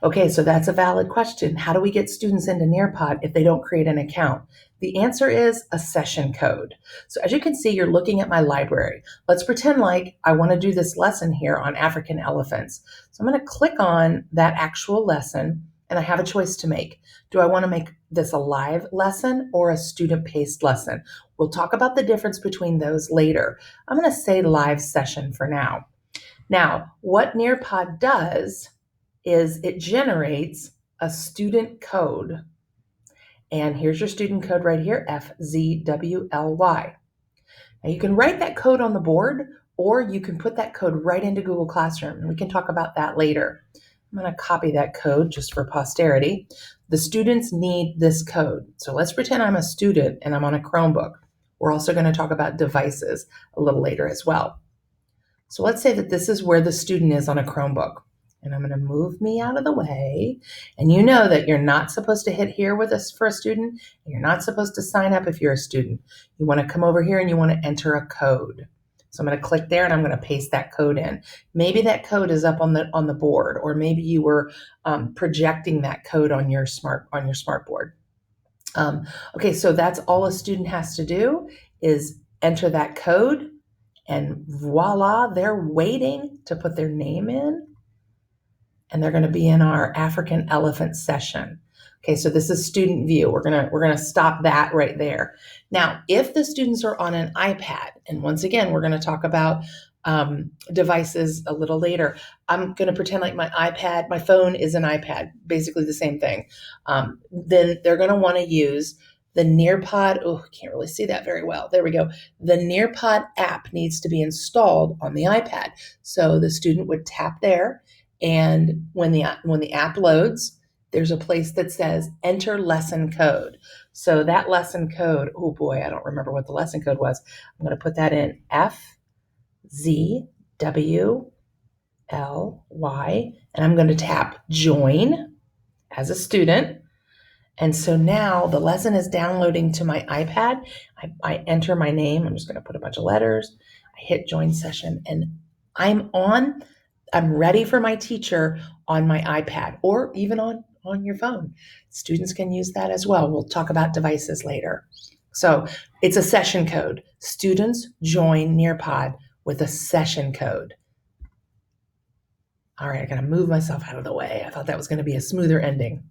Okay, so that's a valid question. How do we get students into Nearpod if they don't create an account? The answer is a session code. So as you can see, you're looking at my library. Let's pretend like I want to do this lesson here on African elephants. So I'm going to click on that actual lesson and I have a choice to make. Do I want to make this a live lesson or a student-paced lesson? We'll talk about the difference between those later. I'm going to say live session for now. Now, what Nearpod does is it generates a student code. And here's your student code right here, FZWLY. Now you can write that code on the board or you can put that code right into Google Classroom, and we can talk about that later. I'm going to copy that code just for posterity. The students need this code. So let's pretend I'm a student and I'm on a Chromebook. We're also going to talk about devices a little later as well. So let's say that this is where the student is on a Chromebook. And I'm going to move me out of the way. And you know that you're not supposed to hit here with us for a student. And you're not supposed to sign up if you're a student. You want to come over here and you want to enter a code. So I'm going to click there and I'm going to paste that code in. Maybe that code is up on the board, or maybe you were projecting that code on your smart board. Okay, so that's all a student has to do is enter that code, and voila, they're waiting to put their name in. And they're going to be in our African elephant session. Okay, so this is student view. We're gonna stop that right there. Now, if the students are on an iPad, and once again, we're going to talk about devices a little later. I'm going to pretend like my phone is an iPad, basically the same thing. Then they're going to want to use the Nearpod. Oh, I can't really see that very well. There we go. The Nearpod app needs to be installed on the iPad. So the student would tap there. And when the app loads, there's a place that says enter lesson code. So that lesson code, oh boy, I don't remember what the lesson code was. I'm going to put that in FZWLY, and I'm going to tap join as a student. And so now the lesson is downloading to my iPad. I enter my name. I'm just going to put a bunch of letters. I hit join session, and I'm ready for my teacher on my iPad or even on your phone. Students can use that as well. We'll talk about devices later. So it's a session code. Students join Nearpod with a session code. All right, I gotta move myself out of the way. I thought that was gonna be a smoother ending.